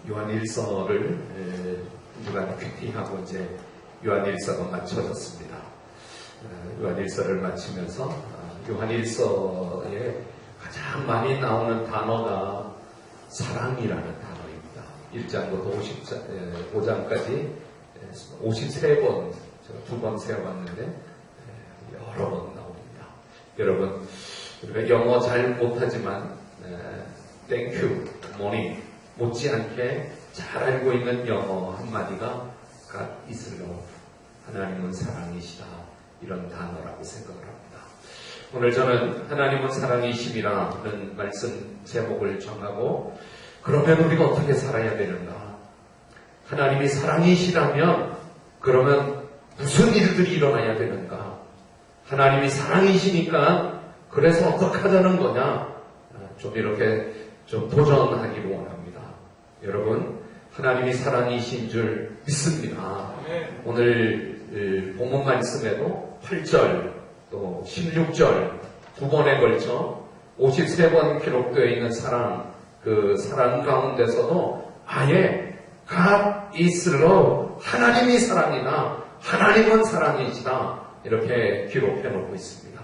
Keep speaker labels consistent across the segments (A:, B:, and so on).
A: 요한일서를 주간 큐티하고 이제 요한일서가 마쳐졌습니다. 요한일서를 마치면서 요한일서에 가장 많이 나오는 단어가 사랑이라는 단어입니다. 1장부터 5장까지 53번, 제가 2번 세어봤는데 여러 번 나옵니다. 여러분, 우리가 영어 잘 못하지만 Thank you, morning 못지않게 잘 알고 있는 영어 한마디가 God is love, 하나님은 사랑이시다, 이런 단어라고 생각을 합니다. 오늘 저는 하나님은 사랑이심이라는 말씀 제목을 정하고, 그러면 우리가 어떻게 살아야 되는가? 하나님이 사랑이시라면 그러면 무슨 일들이 일어나야 되는가? 하나님이 사랑이시니까 그래서 어떻게 하자는 거냐? 좀 이렇게 좀 도전하기를 원합니다. 여러분, 하나님이 사랑이신 줄 믿습니다. 오늘 본문 말씀에도 8절 또 16절 두 번에 걸쳐 53번 기록되어 있는 사랑, 그 사랑 가운데서도 아예 God is love, 하나님이 사랑이다, 하나님은 사랑이시다, 이렇게 기록해 놓고 있습니다.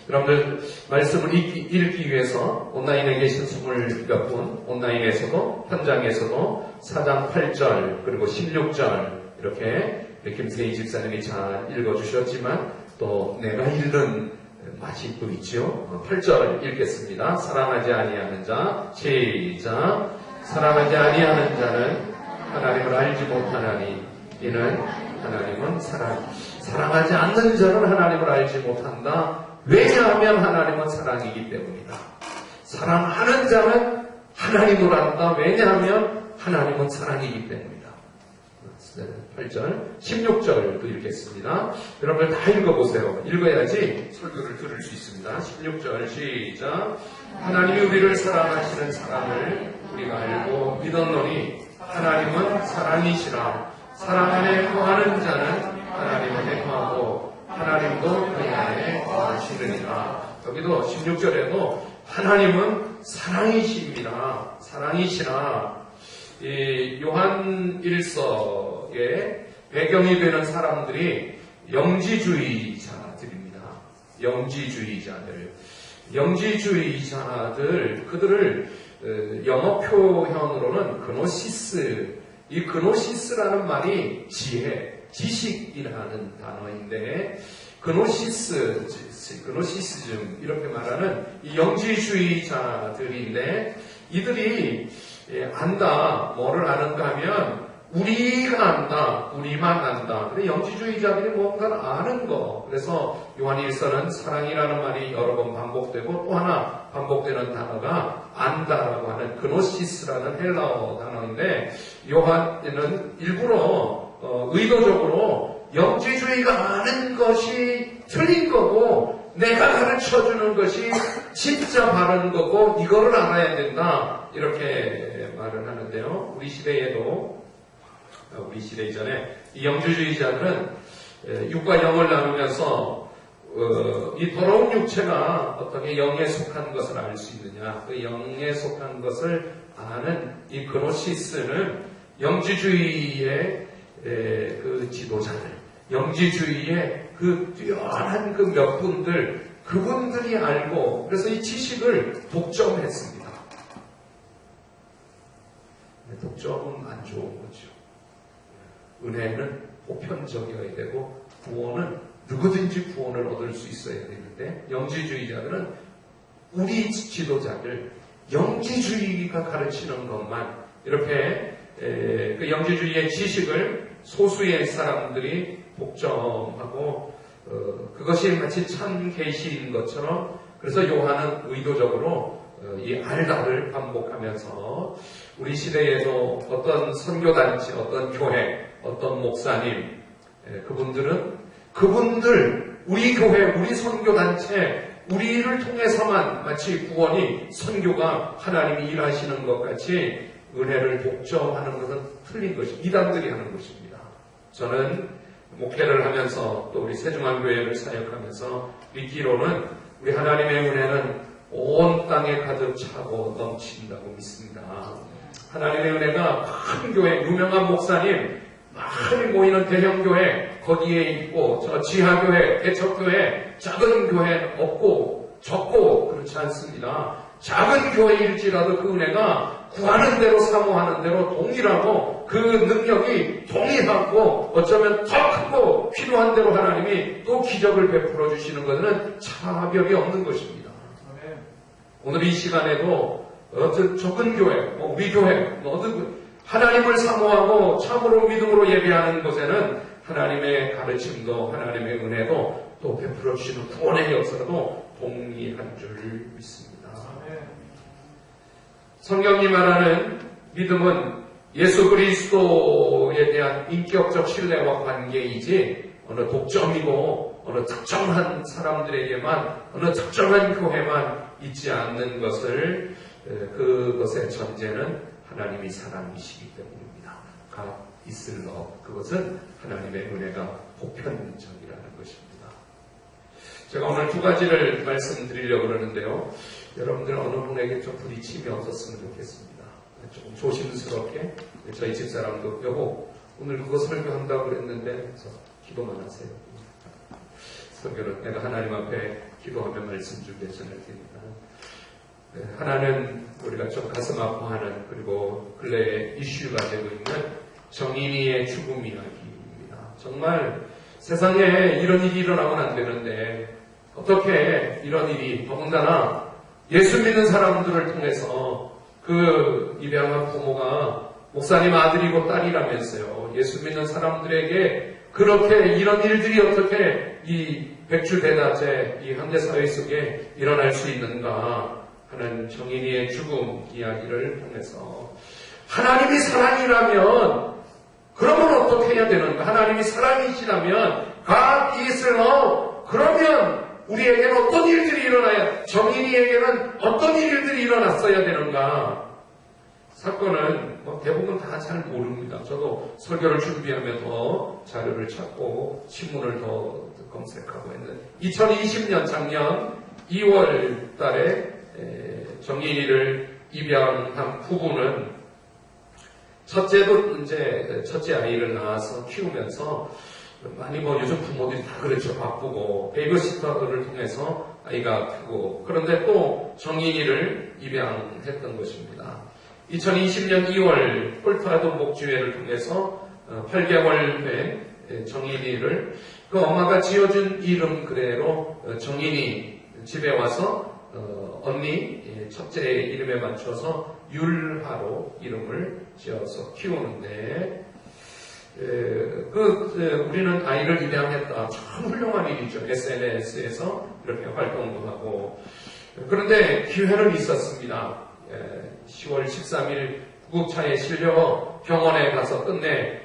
A: 여러분들 말씀을 읽기 위해서 온라인에 계신 20몇 분, 온라인에서도 현장에서도 4장 8절 그리고 16절 이렇게 김세희 집사님이 잘 읽어주셨지만 또 내가 읽는 맛이 또 있죠. 8절 읽겠습니다. 사랑하지 아니하는 자, 시작. 사랑하지 아니하는 자는 하나님을 알지 못하나니 이는 하나님은 사랑하지 않는 자는 하나님을 알지 못한다. 왜냐하면 하나님은 사랑이기 때문이다. 사랑하는 자는 하나님을 안다. 왜냐하면 하나님은 사랑이기 때문이다. 8절, 16절도 읽겠습니다. 여러분 다 읽어보세요. 읽어야지 설교를 들을 수 있습니다. 16절 시작. 하나님이 우리를 사랑하시는 사랑을 우리가 알고 믿었노니 하나님은 사랑이시라. 사랑 안에 거하는 자는 하나님 안에 거하고 하나님도 그의 안에 거하시느니라. 여기도 16절에도 하나님은 사랑이십니다. 사랑이시라. 이 요한 1서의 배경이 되는 사람들이 영지주의자들입니다. 영지주의자들, 그들을 영어 표현으로는 그노시스, 이 그노시스라는 말이 지혜, 지식이라는 단어인데, 그노시스즘 이렇게 말하는 이 영지주의자들인데, 이들이 안다, 뭐를 아는가 하면 우리가 안다, 우리만 안다. 근데 영지주의자들이 뭔가를 아는 거. 그래서 요한 1서는 사랑이라는 말이 여러 번 반복되고 또 하나 반복되는 단어가 안다라고 하는 그노시스라는 헬라어 단어인데, 요한은 일부러 의도적으로 영지주의가 아는 것이 틀린 거고 내가 가르쳐주는 것이 진짜 바른 거고 이거를 알아야 된다, 이렇게 말을 하는데요. 우리 시대 이전에 이 영지주의자들은 육과 영을 나누면서 이 더러운 육체가 어떻게 영에 속한 것을 알 수 있느냐, 그 영에 속한 것을 아는 이 그노시스는 영지주의의 그 지도자들, 영지주의의 그 뛰어난 그 몇 분들, 그분들이 알고, 그래서 이 지식을 독점했습니다. 독점은 안 좋은 거죠. 은혜는 보편적이어야 되고 구원은 누구든지 구원을 얻을 수 있어야 되는데, 영지주의자들은 우리 지도자들, 영지주의가 가르치는 것만 이렇게 그 영지주의의 지식을 소수의 사람들이 독점하고 그것이 마치 참 계시인 것처럼, 그래서 요한은 의도적으로 이 알다를 반복하면서 우리 시대에도 어떤 선교단체, 어떤 교회, 어떤 목사님, 그분들, 우리 교회, 우리 선교단체, 우리를 통해서만 마치 구원이, 선교가 하나님이 일하시는 것 같이 은혜를 독점하는 것은 틀린 것이, 이단들이 하는 것입니다. 저는 목회를 하면서 또 우리 세중앙교회를 사역하면서 믿기로는 우리 하나님의 은혜는 온 땅에 가득 차고 넘친다고 믿습니다. 하나님의 은혜가 큰 교회, 유명한 목사님 많이 모이는 대형교회, 거기에 있고, 저 지하교회, 개척교회, 작은 교회 없고 적고 그렇지 않습니다. 작은 교회일지라도 그 은혜가 구하는 대로, 사모하는 대로 동일하고, 그 능력이 동일하고, 어쩌면 더 크고 필요한 대로 하나님이 또 기적을 베풀어 주시는 것은 차별이 없는 것입니다. 오늘 이 시간에도 적은 교회, 우리 교회, 하나님을 사모하고 참으로 믿음으로 예배하는 곳에는 하나님의 가르침도, 하나님의 은혜도 또 베풀어 주시는 구원의 역사도 동일한 줄 믿습니다. 성경이 말하는 믿음은 예수 그리스도에 대한 인격적 신뢰와 관계이지 어느 독점이고 어느 특정한 사람들에게만, 어느 특정한 교회만 있지 않는 것을, 그것의 전제는 하나님이 사랑이시기 때문입니다. God is love. 그것은 하나님의 은혜가 보편적이라는 것입니다. 제가 오늘 두 가지를 말씀드리려고 그러는데요. 여러분들 어느 분에게 좀 부딪힘이 없었으면 좋겠습니다. 조금 조심스럽게, 저희 집사람도 여보 오늘 그거 설교한다고 그랬는데 그래서 기도만 하세요. 설교는 내가 하나님 앞에 기도하며 말씀 준비해 전할 테니까. 하나는 우리가 좀 가슴 아파하는, 그리고 근래에 이슈가 되고 있는 정인이의 죽음 이야기입니다. 정말 세상에 이런 일이 일어나면 안 되는데 어떻게 이런 일이, 더군다나 예수 믿는 사람들을 통해서, 그 입양한 부모가 목사님 아들이고 딸이라면서요, 예수 믿는 사람들에게 그렇게 이런 일들이 어떻게 이 백주대낮에 이 현대사회 속에 일어날 수 있는가 하는 정인이의 죽음 이야기를 통해서, 하나님이 사랑이라면 그러면 어떻게 해야 되는가? 하나님이 사랑이시라면 God is love. 그러면 우리에게는 어떤 일들이 일어나야, 정인이에게는 어떤 일들이 일어났어야 되는가? 사건은 대부분 다 잘 모릅니다. 저도 설교를 준비하며 더 자료를 찾고 신문을 더 검색하고 했는데 2020년 작년 2월 달에 정인이를 입양한 부부는 첫째 아이를 낳아서 키우면서 많이 요즘 부모들이 다 그렇죠. 바쁘고 베이비시터를 통해서 아이가 크고, 그런데 또 정인이를 입양했던 것입니다. 2020년 2월 폴트아도 목주회를 통해서 8개월 된 정인이를 그 엄마가 지어준 이름 그대로 정인이 집에 와서 언니 첫째 이름에 맞춰서 율하로 이름을 지어서 키우는데, 우리는 아이를 입양했다. 참 훌륭한 일이죠. SNS에서 이렇게 활동도 하고. 그런데 기회는 있었습니다. 10월 13일 구급차에 실려 병원에 가서 끝내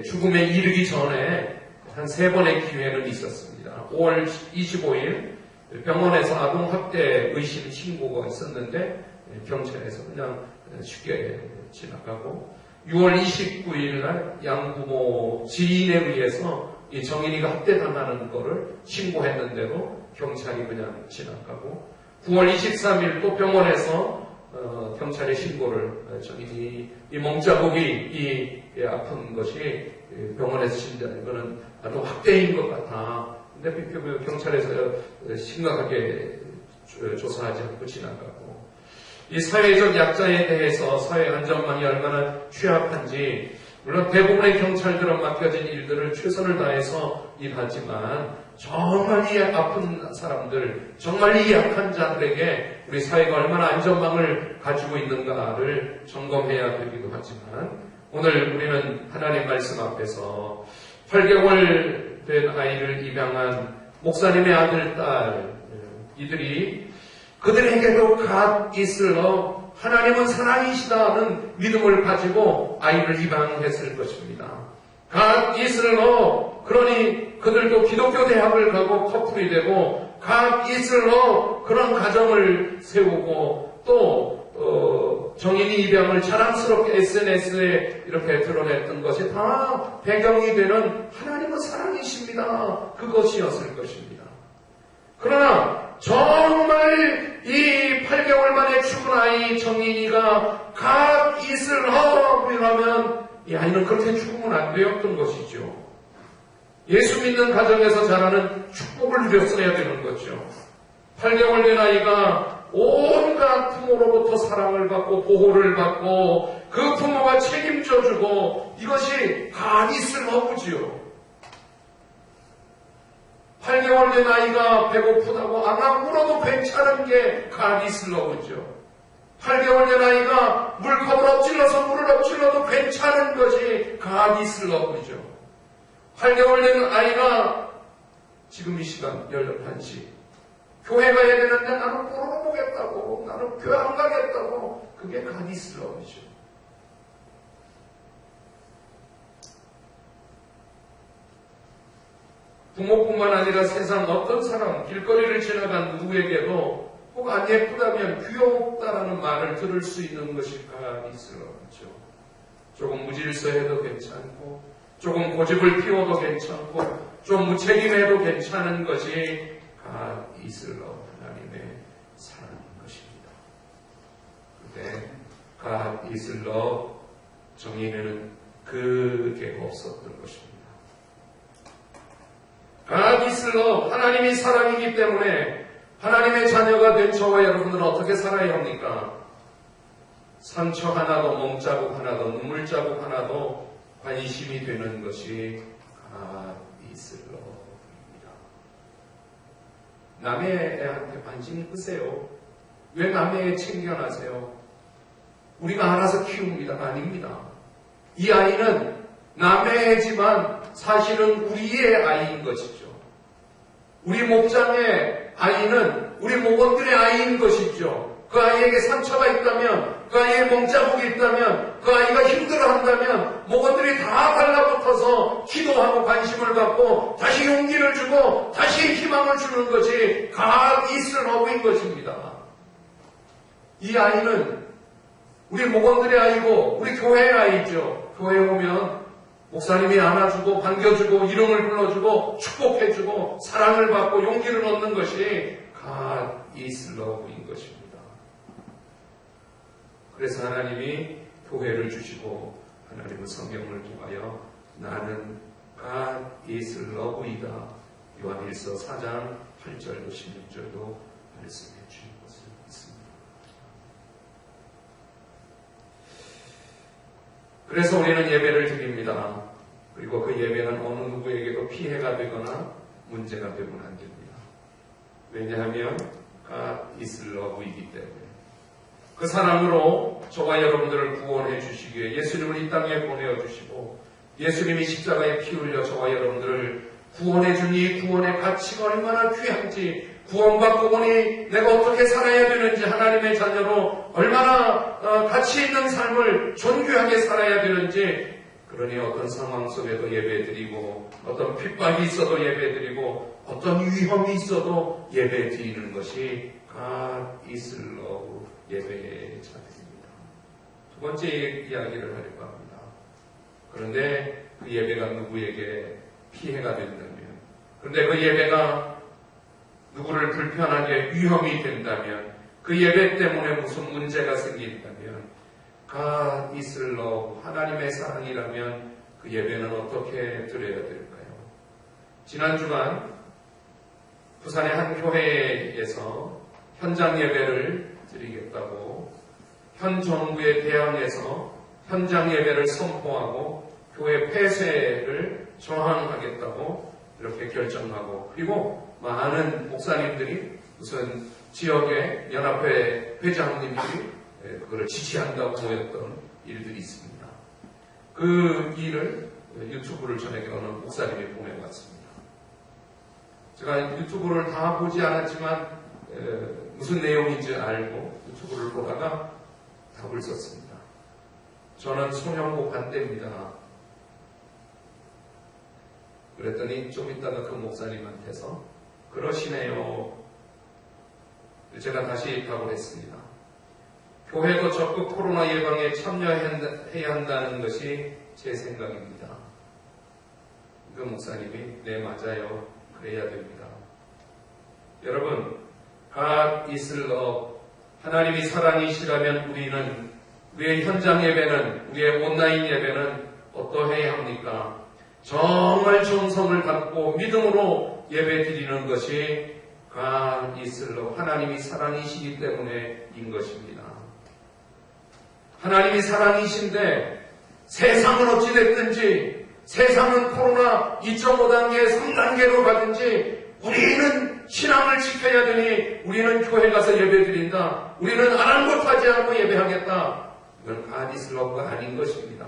A: 죽음에 이르기 전에 한 3번의 기회는 있었습니다. 5월 25일 병원에서 아동학대 의심 신고가 있었는데 경찰에서 그냥 쉽게 지나가고, 6월 29일 날 양부모 지인에 의해서 이 정인이가 학대당하는 거를 신고했는데도 경찰이 그냥 지나가고, 9월 23일 또 병원에서 경찰에 신고를, 정인이 이 몸자국이 이 아픈 것이 병원에서 신고하는 것은 아동 학대인 것 같아. 근데 경찰에서 심각하게 조사하지 않고 지나가고, 이 사회적 약자에 대해서 사회 안전망이 얼마나 취약한지, 물론 대부분의 경찰들은 맡겨진 일들을 최선을 다해서 일하지만 정말 이 아픈 사람들, 정말 이 약한 자들에게 우리 사회가 얼마나 안전망을 가지고 있는가를 점검해야 되기도 하지만, 오늘 우리는 하나님 말씀 앞에서 8개월 된 아이를 입양한 목사님의 아들, 딸, 이들이 그들에게도 God is love, 하나님은 사랑이시다는 믿음을 가지고 아이를 입양했을 것입니다. God is love, 그러니 그들도 기독교 대학을 가고 커플이 되고 God is love, 그런 가정을 세우고 또 정인이 입양을 자랑스럽게 SNS에 이렇게 드러냈던 것이 다 배경이 되는 하나님은 사랑이십니다, 그것이었을 것입니다. 그러나 정말 이 8개월 만에 죽은 아이 정인이가 God is love이라면 이 아이는 그렇게 죽으면 안 되었던 것이죠. 예수 믿는 가정에서 자라는 축복을 누렸어야 되는 거죠. 8개월 된 아이가 온갖 부모로부터 사랑을 받고 보호를 받고 그 부모가 책임져주고, 이것이 God is love지요. 8개월 된 아이가 배고프다고 앙앙 울어도 괜찮은 게 God is love죠. 8개월 된 아이가 물컵을 엎질러서 물을 엎질러도 괜찮은 것이 God is love죠. 8개월 된 아이가 지금 이 시간 11시 교회 가야 되는데 나는 보러 보겠다고, 나는 교회 안 가겠다고, 그게 God is love죠. 부모뿐만 아니라 세상 어떤 사람, 길거리를 지나간 누구에게도 혹 안 예쁘다면 귀엽다라는 말을 들을 수 있는 것이 God is love죠. 조금 무질서해도 괜찮고, 조금 고집을 피워도 괜찮고, 좀 무책임해도 괜찮은 것이 God is love, 하나님의 사랑인 것입니다. 그런데 God is love, 정의는 그게 없었던 것입니다. God is love, 하나님이 사랑이기 때문에 하나님의 자녀가 된 저와 여러분들은 어떻게 살아야 합니까? 상처 하나도, 몸자국 하나도, 눈물자국 하나도 관심이 되는 것이 God is love입니다. 남의 애한테 관심이 크세요? 왜 남의 애 챙겨나세요? 우리가 알아서 키웁니다. 아닙니다. 이 아이는 남의 애지만 사실은 우리의 아이인 것이죠. 우리 목장의 아이는 우리 목원들의 아이인 것이죠. 그 아이에게 상처가 있다면 그 아이의 몸자국이 있다면, 그 아이가 힘들어한다면 목원들이 다 달라붙어서 기도하고 관심을 갖고 다시 용기를 주고 다시 희망을 주는 것이 God is love인 것입니다. 이 아이는 우리 목원들의 아이고 우리 교회의 아이죠. 교회에 오면 목사님이 안아주고 반겨주고 이름을 불러주고 축복해주고 사랑을 받고 용기를 얻는 것이 God is love인 것입니다. 그래서 하나님이 교회를 주시고 하나님은 성경을 통하여 나는 God is love이다. 요한일서 4장 8절도 16절도 말씀해 주신 것을 믿습니다. 그래서 우리는 예배를 드립니다. 그리고 그 예배는 어느 누구에게도 피해가 되거나 문제가 되면 안 됩니다. 왜냐하면 God is love이기 때문에 그 사랑으로 저와 여러분들을 구원해 주시기 위해 예수님을 이 땅에 보내어주시고 예수님이 십자가에 피 흘려 저와 여러분들을 구원해 준 이 구원의 가치가 얼마나 귀한지 구원받고 보니 내가 어떻게 살아야 되는지 하나님의 자녀로 얼마나 가치 있는 삶을 존귀하게 살아야 되는지 그러니 어떤 상황 속에도 예배드리고 어떤 핍박이 있어도 예배드리고 어떤 위험이 있어도 예배드리는 것이 God is love 예배의 자세입니다. 두 번째 이야기를 하려고 합니다. 그런데 그 예배가 누구에게 피해가 된다면 그런데 그 예배가 누구를 불편하게 위험이 된다면 그 예배 때문에 무슨 문제가 생긴다면 God is love 하나님의 사랑이라면 그 예배는 어떻게 드려야 될까요? 지난 주간 부산의 한 교회에서 현장 예배를 드리겠다고 현 정부에 대항해서 현장 예배를 선포하고 교회 폐쇄를 저항하겠다고 이렇게 결정하고 그리고 많은 목사님들이 무슨 지역의 연합회 회장님들이 그거를 지지한다고 모였던 일들이 있습니다. 그 일을 유튜브를 저에게 어느 목사님이 보내왔습니다. 제가 유튜브를 다 보지 않았지만 무슨 내용인지 알고 유튜브를 보다가 답을 썼습니다. 저는 소형고 반대입니다. 그랬더니 좀 있다가 그 목사님한테서 그러시네요. 제가 다시 답을 했습니다. 교회도 적극 코로나 예방에 참여해야 한다는 것이 제 생각입니다. 그 목사님이 네 맞아요. 그래야 됩니다. 여러분 God is love 하나님이 사랑이시라면 우리의 현장 예배는 우리의 온라인 예배는 어떠해야 합니까? 정말 정성을 갖고 믿음으로 예배 드리는 것이 God is love 하나님이 사랑이시기 때문에인 것입니다. 하나님이 사랑이신데 세상은 어찌됐든지 세상은 코로나 2.5단계 3단계로 가든지 우리는 신앙을 지켜야 되니 우리는 교회 가서 예배 드린다. 우리는 아랑곳하지 않고 예배하겠다. 이건 God is love가 아닌 것입니다.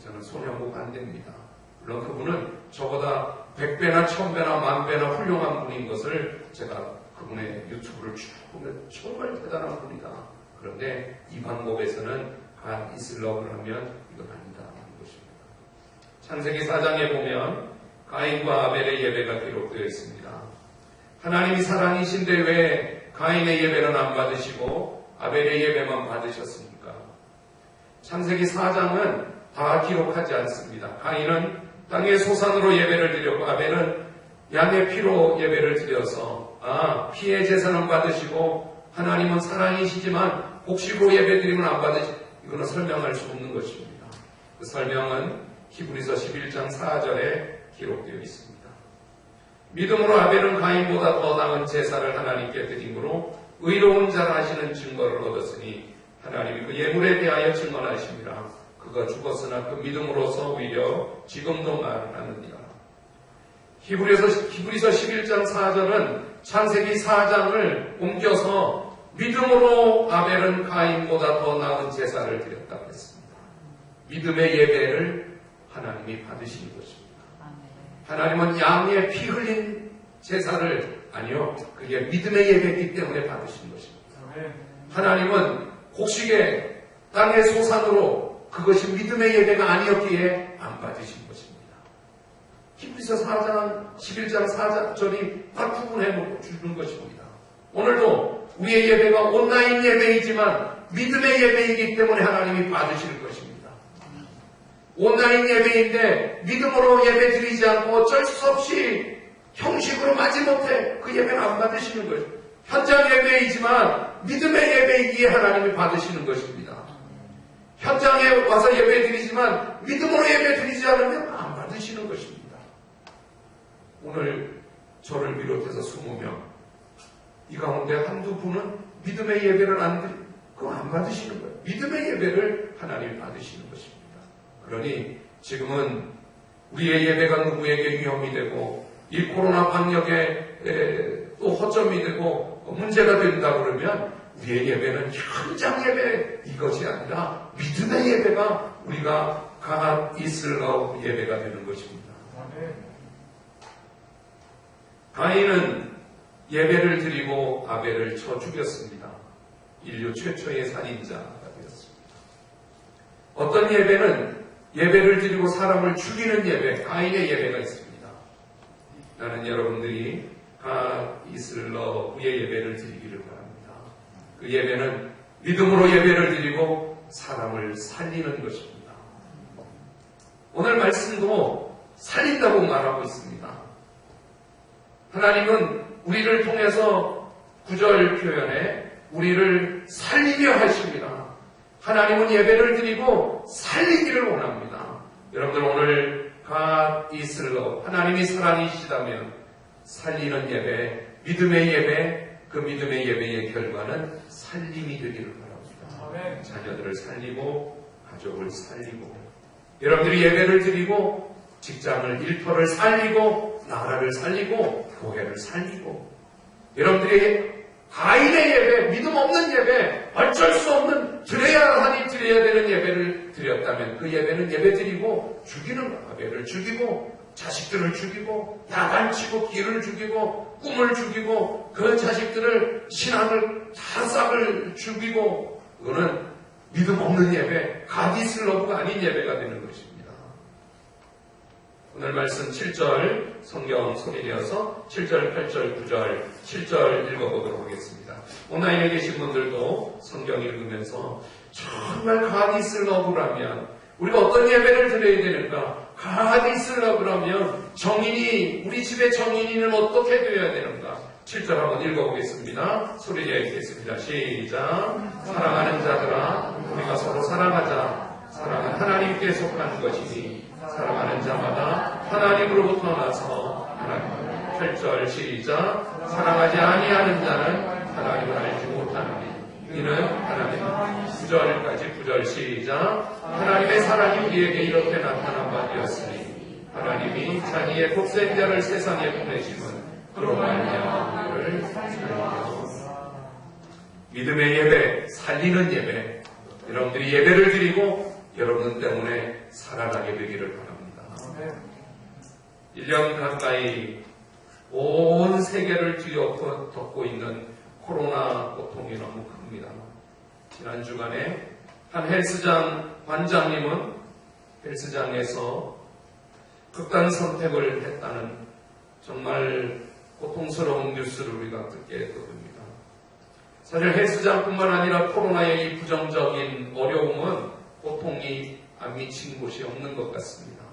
A: 저는 소명고 반대입니다. 물론 그분은 저보다 100배나 1000배나 10,000배나 훌륭한 분인 것을 제가 그분의 유튜브를 쭉 보면 정말 대단한 분이다. 그런데 이 방법에서는 God is love를 하면 이건 아니다 하는 것입니다. 창세기 4장에 보면 가인과 아벨의 예배가 기록되어 있습니다. 하나님이 사랑이신데 왜 가인의 예배는 안 받으시고 아벨의 예배만 받으셨습니까? 창세기 4장은 다 기록하지 않습니다. 가인은 땅의 소산으로 예배를 드렸고 아벨은 양의 피로 예배를 드려서 피의 제사는 받으시고 하나님은 사랑이시지만 곡식으로 예배 드리면 안 받으시고 이거는 설명할 수 없는 것입니다. 그 설명은 히브리서 11장 4절에 기록되어 있습니다. 믿음으로 아벨은 가인보다 더 나은 제사를 하나님께 드림으로 의로운 자라 하시는 증거를 얻었으니 하나님이 그 예물에 대하여 증언하십니다. 그가 죽었으나 그 믿음으로서 오히려 지금도 말하느니라. 히브리서 11장 4절은 창세기 4장을 옮겨서 믿음으로 아벨은 가인보다 더 나은 제사를 드렸다고 했습니다. 믿음의 예배를 하나님이 받으신 것입니다. 하나님은 양의 피 흘린 제사를 아니요 그게 믿음의 예배이기 때문에 받으신 것입니다. 하나님은 곡식의 땅의 소산으로 그것이 믿음의 예배가 아니었기에 안 받으신 것입니다. 히브리서 4장, 11장 4절이 다 구분해 주는 것입니다. 오늘도 우리의 예배가 온라인 예배이지만 믿음의 예배이기 때문에 하나님이 받으실 것입니다. 온라인 예배인데 믿음으로 예배 드리지 않고 어쩔 수 없이 형식으로 마지못해 그 예배는 안 받으시는 것입니다. 현장 예배이지만 믿음의 예배이기에 하나님이 받으시는 것입니다. 현장에 와서 예배 드리지만 믿음으로 예배 드리지 않으면 안 받으시는 것입니다. 오늘 저를 비롯해서 20명 이 가운데 한두 분은 믿음의 예배를 그거 안 받으시는 거예요. 믿음의 예배를 하나님이 받으시는 것입니다. 그러니 지금은 우리의 예배가 누구에게 위험이 되고 이 코로나 방역에 또 허점이 되고 문제가 된다 그러면 우리의 예배는 현장 예배 이것이 아니라 믿음의 예배가 우리가 God is love 예배가 되는 것입니다. 가인은 예배를 드리고 아벨을 쳐 죽였습니다. 인류 최초의 살인자가 되었습니다. 어떤 예배는 예배를 드리고 사람을 죽이는 예배, 가인의 예배가 있습니다. 나는 여러분들이 God is love의 예배를 드리기를 바랍니다. 그 예배는 믿음으로 예배를 드리고 사람을 살리는 것입니다. 오늘 말씀도 살린다고 말하고 있습니다. 하나님은 우리를 통해서 구절 표현에 우리를 살리려 하십니다. 하나님은 예배를 드리고 살리기를 원합니다. 여러분들 오늘 God is love, 하나님이 사랑이시다면 살리는 예배, 믿음의 예배, 그 믿음의 예배의 결과는 살림이 되기를 바랍니다. 자녀들을 살리고 가족을 살리고 여러분들이 예배를 드리고 직장을 일터를 살리고 나라를 살리고 교회를 살리고 여러분들이 가인의 예배, 믿음 없는 예배, 어쩔 수 없는 드려야 되는 예배를 드렸다면 그 예배는 예배 드리고 죽이는 거예요. 아벨을 죽이고 자식들을 죽이고 야단치고 길을 죽이고 꿈을 죽이고 그 자식들을 신앙을 다 싹을 죽이고 그거는 믿음 없는 예배, 가디슬러브가 아닌 예배가 되는 것입니다. 오늘 말씀 7절 성경 소개되어서 7절, 8절, 9절, 7절 읽어보도록 하겠습니다. 온라인에 계신 분들도 성경 읽으면서 정말 가디슬러브라면 우리가 어떤 예배를 드려야 되는가? 가디슬러브라면 정인이 우리 집의 정인이는 어떻게 되어야 되는가? 7절 한번 읽어보겠습니다. 소리 내어 읽겠습니다. 시작. 사랑하는 자들아 우리가 서로 사랑하자. 사랑은 하나님께 속한 것이니 사랑하는 자마다 하나님으로부터 나서 하나님. 8절 시작. 사랑하지 아니하는 자는 하나님을 알지 못하느니 이는 하나님. 9절까지 9절 시작. 하나님의 사랑이 우리에게 이렇게 나타난 바 되었으니 하나님이 자기의 독생자를 세상에 보내심은 그로 말미암아 우리를 살리려. 믿음의 예배, 살리는 예배. 여러분들이 예배를 드리고 여러분 때문에 살아가게 되기를 바랍니다. 1년 가까이 온 세계를 뒤엎고 있는 코로나 고통이 너무 큽니다. 지난 주간에 한 헬스장 관장님은 헬스장에서 극단 선택을 했다는 정말 고통스러운 뉴스를 우리가 듣게 됩니다. 사실 헬스장뿐만 아니라 코로나의 이 부정적인 어려움은 고통이 안 미친 곳이 없는 것 같습니다.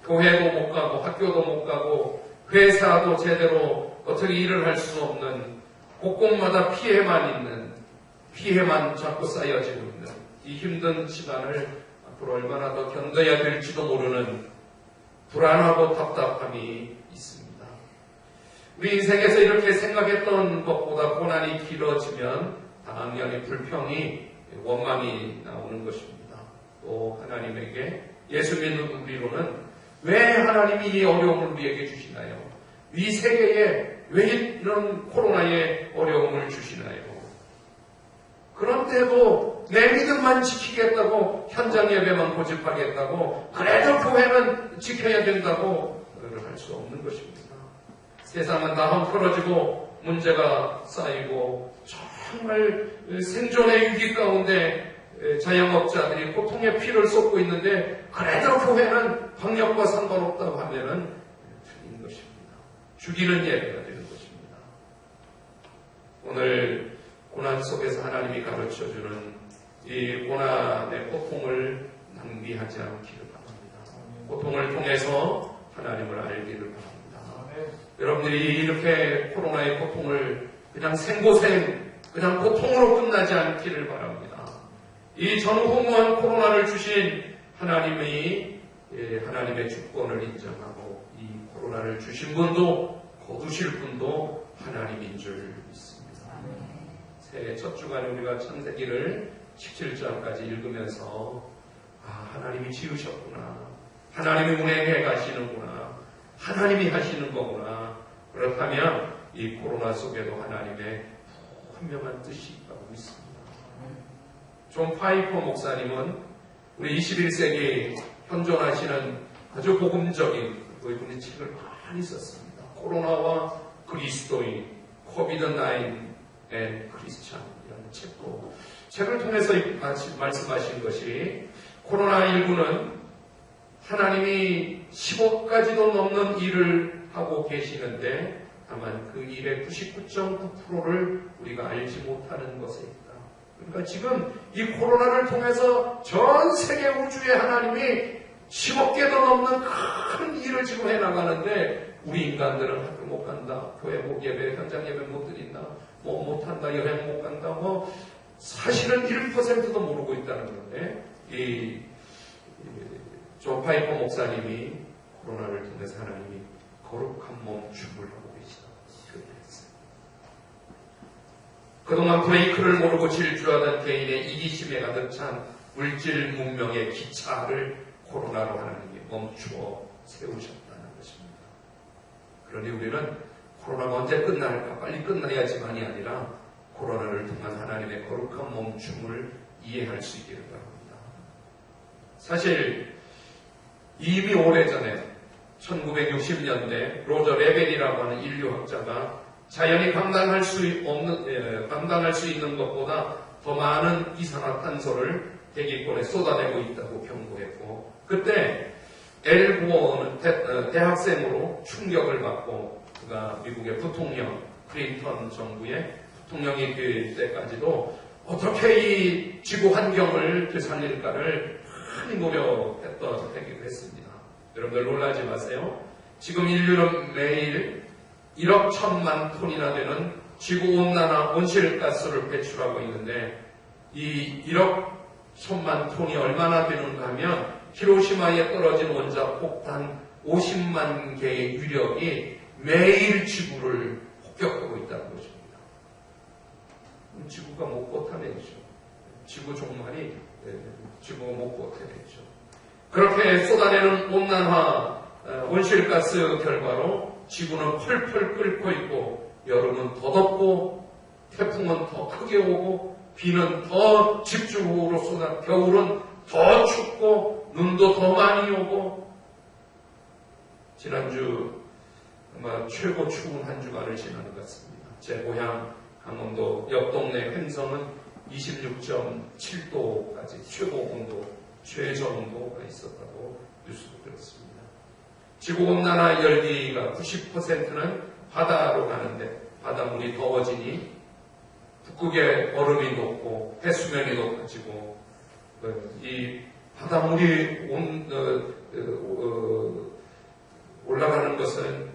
A: 교회도 못 가고 학교도 못 가고 회사도 제대로 어떻게 일을 할 수 없는 곳곳마다 피해만 자꾸 쌓여지고 있는 이 힘든 시간을 앞으로 얼마나 더 견뎌야 될지도 모르는 불안하고 답답함이 있습니다. 우리 인생에서 이렇게 생각했던 것보다 고난이 길어지면 당연히 불평이, 원망이 나오는 것입니다. 또 하나님에게 예수 믿는 우리로는 왜 하나님이 이 어려움을 우리에게 주시나요? 이 세계에 왜 이런 코로나의 어려움을 주시나요? 그런데도 내 믿음만 지키겠다고 현장 예배만 고집하겠다고 그래도 교회는 지켜야 된다고 할 수 없는 것입니다. 세상은 다 헝클어지고 문제가 쌓이고 정말 생존의 위기 가운데 자영업자들이 고통의 피를 쏟고 있는데 그래도 교회는 방역과 상관없다고 하면은 틀린 것입니다. 죽이는 예배가 되는 것입니다. 오늘 고난 속에서 하나님이 가르쳐주는 이 고난의 고통을 낭비하지 않기를 바랍니다. 고통을 통해서 하나님을 알기를 바랍니다. 여러분들이 이렇게 코로나의 고통을 그냥 생고생, 그냥 고통으로 끝나지 않기를 바랍니다. 이 전후무한 코로나를 주신 하나님의 주권을 인정하고 이 코로나를 주신 분도 거두실 분도 하나님인 줄 믿습니다. 새해 첫 주간에 우리가 창세기를 17장까지 읽으면서 하나님이 지으셨구나, 하나님이 운행해 가시는구나, 하나님이 하시는 거구나. 그렇다면 이 코로나 속에도 하나님의 분명한 뜻이 있다고 믿습니다. 존 파이퍼 목사님은 우리 21세기 현존하시는 아주 복음적인 그분의 책을 많이 썼습니다. 코로나와 그리스도인, 코비드-19 앤 크리스찬이라는 책을 통해서 말씀하신 것이 코로나19는 하나님이 10억까지도 넘는 일을 하고 계시는데 다만 그 일의 99.9%를 우리가 알지 못하는 것에 있다. 그러니까 지금 이 코로나를 통해서 전 세계 우주에 하나님이 10억 개도 넘는 큰 일을 지금 해나가는데 우리 인간들은 학교 못 간다, 교회 못 예배, 현장 예배 못 드린다, 뭐 못한다, 여행 못 간다, 뭐 사실은 1%도 모르고 있다는 건데 이 존 파이퍼 목사님이 코로나를 통해서 하나님이 거룩한 몸춤을 하고 계시다고 표현했어요. 그동안 브레이크를 모르고 질주하던 개인의 이기심에 가득 찬 물질 문명의 기차를 코로나로 하나님이 멈추어 세우셨다는 것입니다. 그러니 우리는 코로나가 언제 끝날까? 빨리 끝나야지만이 아니라 코로나를 통한 하나님의 거룩한 멈춤을 이해할 수 있기를 바랍니다. 사실 이미 오래전에 1960년대 로저 레벨이라고 하는 인류학자가 자연이 감당할 수 있는 것보다 더 많은 이산화탄소를 대기권에 쏟아내고 있다고 경고했고, 그때 엘 고어는 대학생으로 충격을 받고 그가 미국의 부통령 클린턴 정부의 부통령이 될 때까지도 어떻게 이 지구 환경을 되살릴까를 많이 노력했던 때기도 했습니다. 여러분들 놀라지 마세요. 지금 인류는 매일 1억 1천만 톤이나 되는 지구온난화 온실가스를 배출하고 있는데 이 1억 1천만 톤이 얼마나 되는가 하면 히로시마에 떨어진 원자 폭탄 50만 개의 유력이 매일 지구를 폭격하고 있다는 것입니다. 지구가 못 버텨내죠. 지구 종말이 지구가 못 버텨내죠. 그렇게 쏟아내는 온난화 온실가스 결과로 지구는 펄펄 끓고 있고 여름은 더 덥고 태풍은 더 크게 오고 비는 더 집중으로 쏟아, 겨울은 더 춥고 눈도 더 많이 오고 지난주 아마 최고 추운 한 주간을 지나는 것 같습니다. 제 고향 강원도 옆 동네 횡성은 26.7도까지 최고 온도, 최저온도가 있었다고 뉴스도 들었습니다. 지구온난화 열기가 90%는 바다로 가는데 바닷물이 더워지니 북극의 얼음이 녹고 해수면이 높아지고 이 바닷물이 올라가는 것은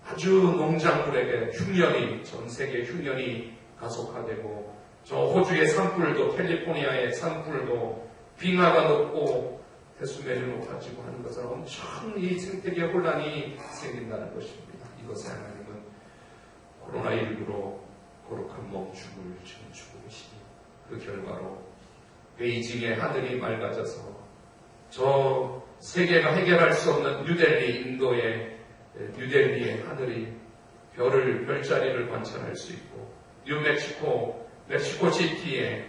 A: 아주 농작물에게 흉년이, 전 세계 흉년이 가속화되고 저 호주의 산불도, 캘리포니아의 산불도 빙하가 높고 해수면이 높아지고 하는 것은 엄청 이 생태계 혼란이 생긴다는 것입니다. 이것에 하나님은 코로나19로 거룩한 멈춤을 지금 주고 계시니 그 결과로 베이징의 하늘이 맑아져서 저 세계가 해결할 수 없는 뉴델리, 인도의 뉴델리의 하늘이 별자리를 관찰할 수 있고 멕시코시티에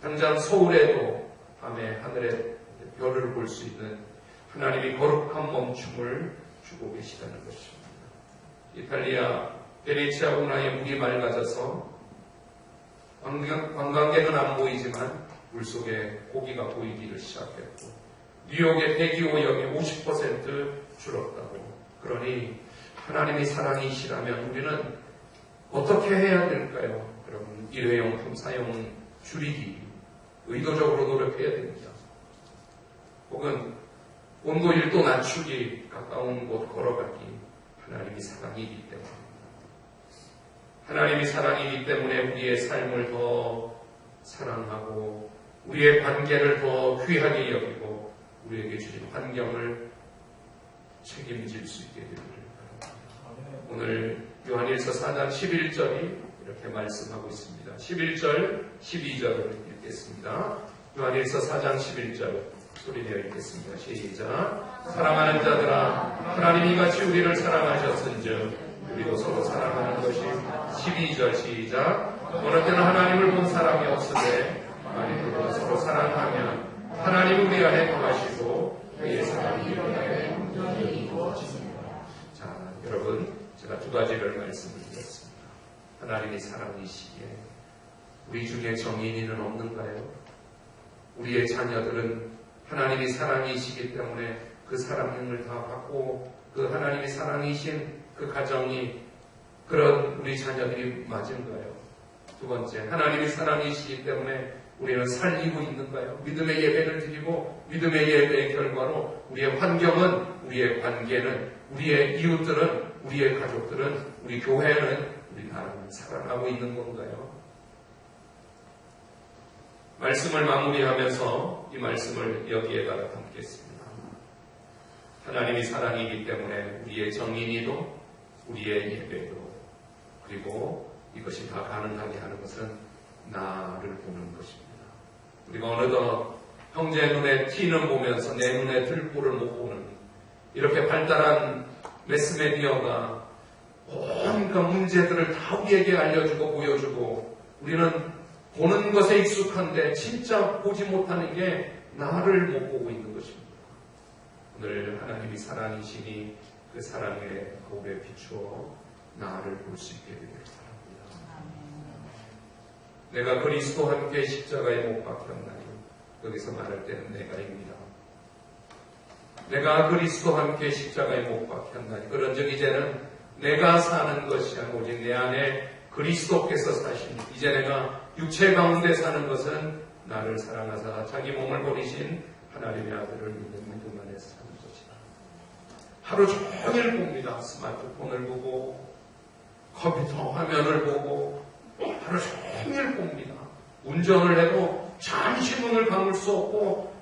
A: 당장 서울에도 밤에 하늘에 별을 볼 수 있는 하나님이 거룩한 멈춤을 주고 계시다는 것입니다. 이탈리아 베네치아 운하의 물이 맑아져서 관광객은 안 보이지만 물속에 고기가 보이기를 시작했고, 뉴욕의 대기오염이 50% 줄었다고. 그러니 하나님이 사랑이시라면 우리는 어떻게 해야 될까요? 여러분, 일회용품 사용 줄이기 의도적으로 노력해야 됩니다. 혹은 온도 1도 낮추기, 가까운 곳 걸어가기. 하나님이 사랑이기 때문입니다. 하나님이 사랑이기 때문에 우리의 삶을 더 사랑하고 우리의 관계를 더 귀하게 여기고 우리에게 주신 환경을 책임질 수 있게 되기를 바랍니다. 오늘 요한일서 4장 11절이 이렇게 말씀하고 있습니다. 11절, 12절을 읽겠습니다. 요한일서 4장 11절 소리내어 읽겠습니다. 시작. 사랑하는 자들아, 하나님이 같이 우리를 사랑하셨은즉 우리도 서로 사랑하는 것이. 12절 시작. 어느 때는 하나님을 본 사람이 없으되 만일 우리가 서로 사랑하면 하나님 우리 안에 거하시고 그의 사랑이 우리 안에 온전히 이루어집니다. 자, 여러분, 제가 두 가지를 말씀드렸습니다. 하나님이 사랑이시기에 우리 중에 정인이는 없는가요? 우리의 자녀들은 하나님이 사랑이시기 때문에 그 사랑을 다 받고 그 하나님이 사랑이신 그 가정이 그런 우리 자녀들이 맞은가요? 두 번째, 하나님이 사랑이시기 때문에 우리는 살리고 있는가요? 믿음의 예배를 드리고 믿음의 예배의 결과로 우리의 환경은, 우리의 관계는, 우리의 이웃들은, 우리의 가족들은, 우리 교회는, 우리 나라는 살아가고 있는 건가요? 말씀을 마무리하면서 이 말씀을 여기에다가 담겠습니다. 하나님이 사랑이기 때문에 우리의 정인이도 우리의 예배도 그리고 이것이 다 가능하게 하는 것은 나를 보는 것입니다. 우리가 어느덧 형제 눈에 티는 보면서 내 눈에 들보를 못 보는 이렇게 발달한 매스메디어가 온갖 문제들을 다 우리에게 알려주고 보여주고 우리는 보는 것에 익숙한데 진짜 보지 못하는 게 나를 못 보고 있는 것입니다. 오늘 하나님이 사랑이시니 그 사랑의 거울에 비추어 나를 볼 수 있게 되길 바랍니다. 내가 그리스도와 함께 십자가에 못 박혔나니 여기서 말할 때는 내가입니다. 내가 그리스도와 함께 십자가에 못 박혔나니 그런즉 이제는 내가 사는 것이 아니고 오직 내 안에 그리스도께서 사시니 이제 내가 육체 가운데 사는 것은 나를 사랑하사 자기 몸을 버리신 하나님의 아들을 믿는 믿음 안에 사는 것이다. 하루 종일 봅니다. 스마트폰을 보고 컴퓨터 화면을 보고 하루 종일 봅니다. 운전을 해도 잠시 눈을 감을 수 없고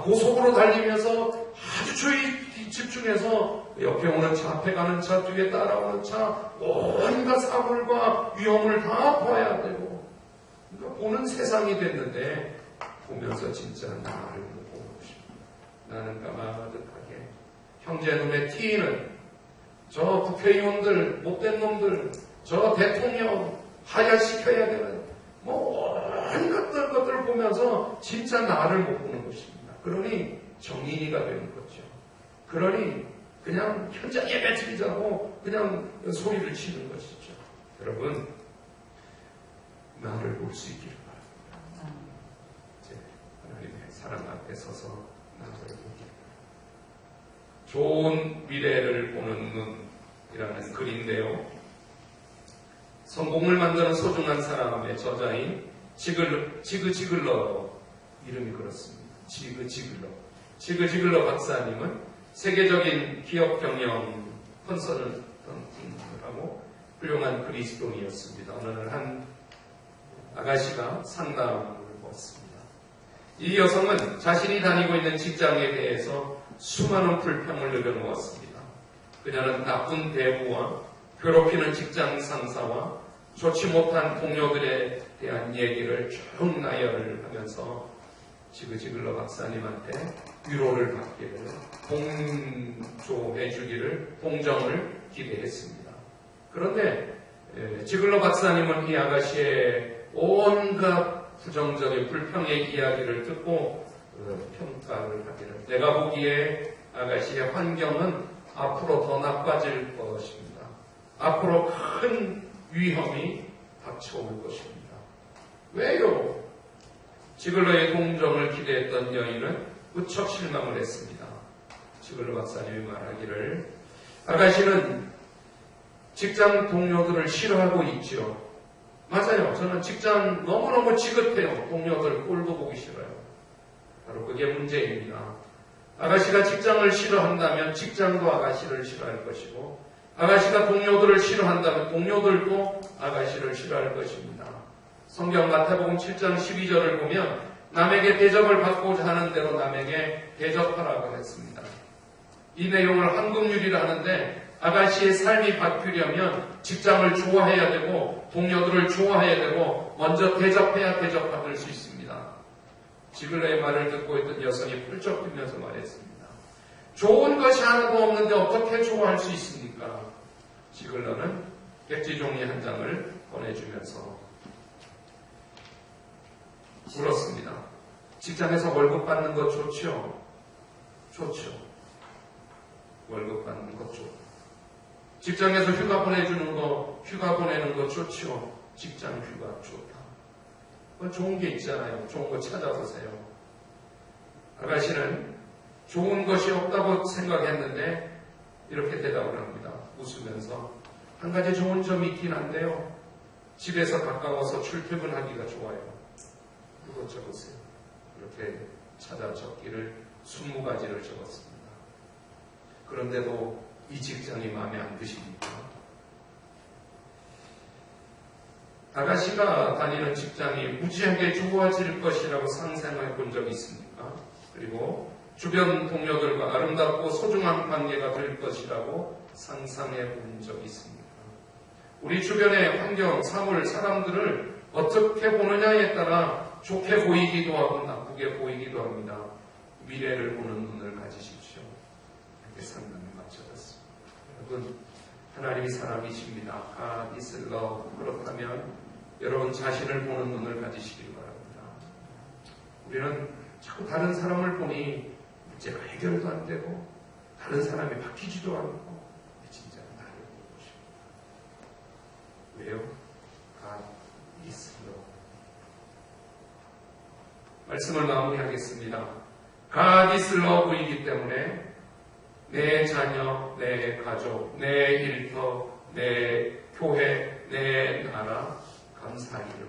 A: 고속으로 달리면서 아주 집중해서 옆에 오는 차, 앞에 가는 차, 뒤에 따라오는 차 온갖 사물과 위험을 다 봐야 되고 그러니까 보는 세상이 됐는데 보면서 진짜 나를 못 보고 싶습니다. 나는 까마득하게 형제 눈에 튀는 저 국회의원들, 못된 놈들, 저 대통령 하야시켜야 되는 온갖 것들을 보면서 진짜 나를 못 보는 것입니다. 그러니 정인이가 되는 거죠. 그러니 그냥 현장 예배 드리자고 그냥 소리를 치는 것이죠. 여러분, 나를 볼 수 있기를 바랍니다. 이제 하나님의 사랑 앞에 서서 나를 보기를 바랍니다. 좋은 미래를 보는 눈이라는 글인데요. 성공을 만드는 소중한 사람의 저자인 지그지글러 이름이 그렇습니다. 지그지글러 박사님은 세계적인 기업 경영 컨설턴트를 하고 훌륭한 그리스도인이었습니다. 어느 날 한 아가씨가 상담을 보았습니다. 이 여성은 자신이 다니고 있는 직장에 대해서 수많은 불평을 늘어놓았습니다. 그녀는 나쁜 대부와 괴롭히는 직장 상사와 좋지 못한 동료들에 대한 얘기를 쭉 나열을 하면서 지그지글러 박사님한테 위로를 받기를, 동조해 주기를, 동정을 기대했습니다. 그런데 지글러 박사님은 이 아가씨의 온갖 부정적인 불평의 이야기를 듣고 평가를 하기를, 내가 보기에 아가씨의 환경은 앞으로 더 나빠질 것입니다. 앞으로 큰 위험이 닥쳐올 것입니다. 왜요? 지글러의 동정을 기대했던 여인은 무척 실망을 했습니다. 지글러 박사님이 말하기를 아가씨는 직장 동료들을 싫어하고 있죠. 맞아요. 저는 직장 너무너무 지긋해요. 동료들 꼴도 보기 싫어요. 바로 그게 문제입니다. 아가씨가 직장을 싫어한다면 직장도 아가씨를 싫어할 것이고 아가씨가 동료들을 싫어한다면 동료들도 아가씨를 싫어할 것입니다. 성경 마태복음 7장 12절을 보면 남에게 대접을 받고자 하는 대로 남에게 대접하라고 했습니다. 이 내용을 한국유리를 하는데 아가씨의 삶이 바뀌려면 직장을 좋아해야 되고 동료들을 좋아해야 되고 먼저 대접해야 대접받을 수 있습니다. 지글러의 말을 듣고 있던 여성이 펄쩍 뛰면서 말했습니다. 좋은 것이 하나도 없는데 어떻게 좋아할 수 있습니까? 지글러는 백지 종이 한 장을 꺼내주면서 물었습니다. 직장에서 월급 받는 것 좋죠? 좋죠. 월급 받는 것 좋고 직장에서 휴가 보내주는 거, 휴가 보내는 거 좋죠. 직장 휴가 좋다. 좋은 게 있잖아요. 좋은 거 찾아보세요. 아가씨는 좋은 것이 없다고 생각했는데 이렇게 대답을 합니다. 웃으면서 한 가지 좋은 점이 있긴 한데요. 집에서 가까워서 출퇴근하기가 좋아요. 이것 적으세요. 이렇게 찾아 적기를 20가지를 적었습니다. 그런데도 이 직장이 마음에 안 드십니까? 아가씨가 다니는 직장이 무지하게 좋아질 것이라고 상상해 본 적이 있습니까? 그리고 주변 동료들과 아름답고 소중한 관계가 될 것이라고 상상해 본 적이 있습니까? 우리 주변의 환경, 사물, 사람들을 어떻게 보느냐에 따라 좋게 보이기도 하고 나쁘게 보이기도 합니다. 미래를 보는 눈을 가지십시오. 이렇게 상담에 마쳐졌습니다. 여러분, 하나님이 사람이십니다. God is love. 그렇다면 여러분 자신을 보는 눈을 가지시길 바랍니다. 우리는 자꾸 다른 사람을 보니 문제가 해결도 안 되고 다른 사람이 바뀌지도 않고 진짜 나를 보고 싶어요. 왜요? God is love. 말씀을 마무리하겠습니다. God is love이기 때문에 내 자녀, 내 가족, 내 일터, 내 교회, 내 나라 감사하기를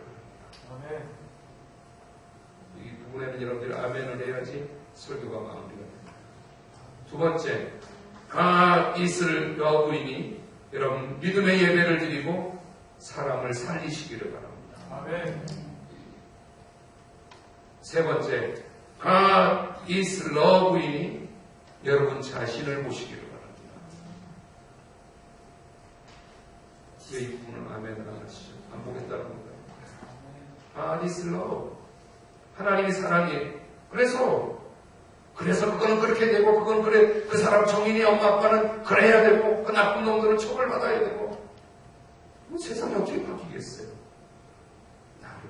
A: 바랍니다. 이 부분에는 여러분들이 아멘을 해야지 설교가 마무리가 됩니다. 두 번째, God is love이니 여러분 믿음의 예배를 드리고 사람을 살리시기를 바랍니다.
B: 아멘.
A: 세 번째, God is love이니 여러분 자신을 보시기를 바랍니다. 왜 이 부분은 아멘을 안 하시죠? 안 보겠다는 건가요? God is love. 하나님이 사랑해. 그래서 그거는 그렇게 되고, 그건 그래, 그 사람 정인이 엄마 아빠는 그래야 되고, 그 나쁜 놈들은 처벌받아야 되고, 세상이 어떻게 바뀌겠어요? 나를.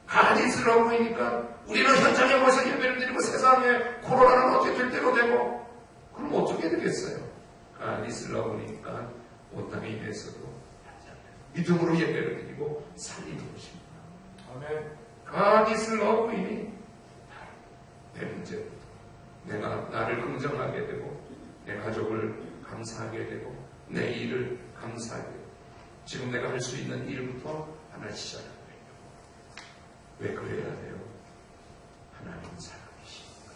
A: God is love이니까 우리는 현장에 와서 예배를 드리고 세상에 코로나는 어떻게 될 대로 되고, 그럼 어떻게 되겠어요? God is love이니까 온 땅에 임해서도 믿음으로 예배를 드리고 살리는 것입니다.
B: 아멘.
A: God is love이니 내 문제부터 내가 나를 긍정하게 되고 내 가족을 감사하게 되고 내 일을 감사하게 되고 지금 내가 할 수 있는 일부터 하나 시작하게 되고 왜 그래야 돼요? 하나님은 사랑이십니다.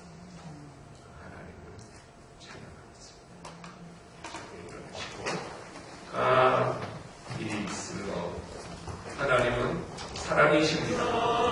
A: 하나님을 찬양하겠습니다. God is love. 하나님은 사랑이십니다.
C: Oh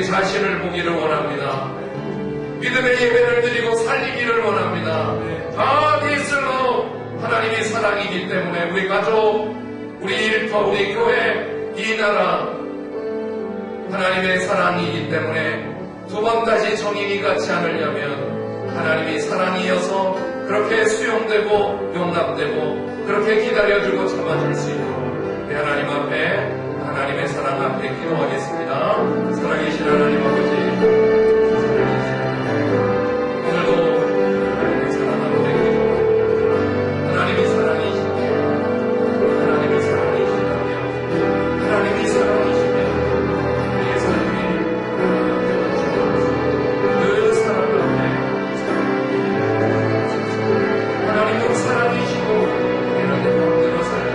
A: 자신을 보기를 원합니다. 믿음의 예배를 드리고 살리기를 원합니다. 다 그리스도 하나님이 사랑이기 때문에 우리 가족, 우리 일터, 우리 교회, 이 나라 하나님의 사랑이기 때문에 두 번 다시 정인이 같지 않으려면 하나님이 사랑이어서 그렇게 수용되고 용납되고 그렇게 기다려주고 참아줄 수 있도록 우리 하나님 앞에 하나님의 사랑 앞에 기도하겠습니다. 살아계신 하나님 아버지, 오늘도 하나님의 사랑 앞에 기도합니다. 하나님이 사랑이시기에 하나님이 사랑이시다면 하나님이 사랑이시면 우리의 삶이 하나님 앞에 맞추어서 그 사랑 앞에 하나님은 사랑이시고 우리는 내 마음대로 살고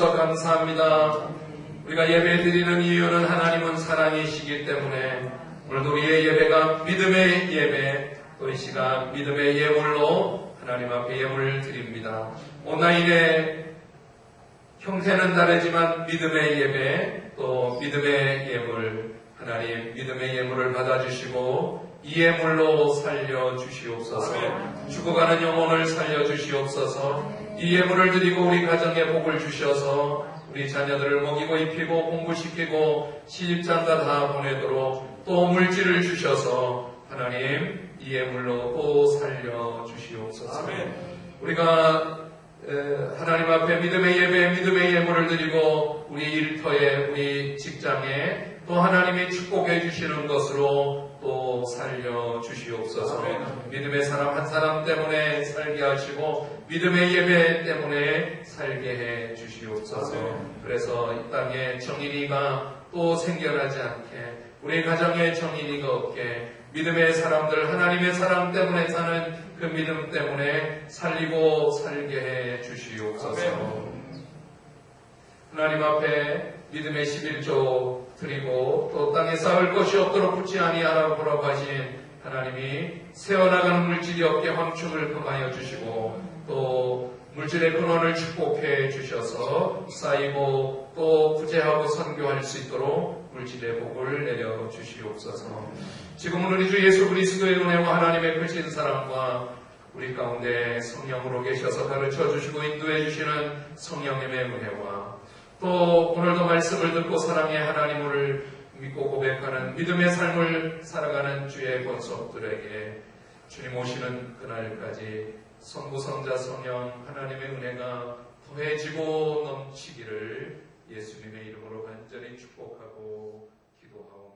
A: 주셔서 감사합니다. 우리가 예배 드리는 이유는 하나님은 사랑이시기 때문에 오늘도 우리의 예배가 믿음의 예배, 또 이 시간 믿음의 예물로 하나님 앞에 예물을 드립니다. 온라인에 형태는 다르지만 믿음의 예배, 또 믿음의 예물, 하나님 믿음의 예물을 받아주시고 이 예물로 살려주시옵소서. 죽어가는 영혼을 살려주시옵소서. 이 예물을 드리고 우리 가정에 복을 주셔서 우리 자녀들을 먹이고 입히고 공부시키고 시집장가 다 보내도록 또 물질을 주셔서 하나님 이 예물로 또 살려주시옵소서. 우리가 하나님 앞에 믿음의 예배, 믿음의 예물을 드리고 우리 일터에, 우리 직장에 또 하나님이 축복해 주시는 것으로 또 살려주시옵소서. 믿음의 사람 한 사람 때문에 살게 하시고 믿음의 예배 때문에 살게 해 주시옵소서. 그래서 이 땅에 정인이가 또 생겨나지 않게, 우리 가정에 정인이가 없게, 믿음의 사람들, 하나님의 사람 때문에 사는 그 믿음 때문에 살리고 살게 해 주시옵소서. 하나님 앞에 믿음의 11조 드리고 또 땅에 쌓을 것이 없도록 굳지 아니하라고 하신 하나님이 새어나가는 물질이 없게 황축을 금하여 주시고 또 물질의 근원을 축복해 주셔서 쌓이고 또 구제하고 선교할 수 있도록 물질의 복을 내려 주시옵소서. 지금은 우리 주 예수 그리스도의 은혜와 하나님의 크신 사랑과 우리 가운데 성령으로 계셔서 가르쳐 주시고 인도해 주시는 성령님의 은혜와 또 오늘도 말씀을 듣고 사랑의 하나님을 믿고 고백하는 믿음의 삶을 살아가는 주의 권속들에게 주님 오시는 그날까지 성부 성자 성령 하나님의 은혜가 더해지고 넘치기를 예수님의 이름으로 간절히 축복하고 기도하옵나이다.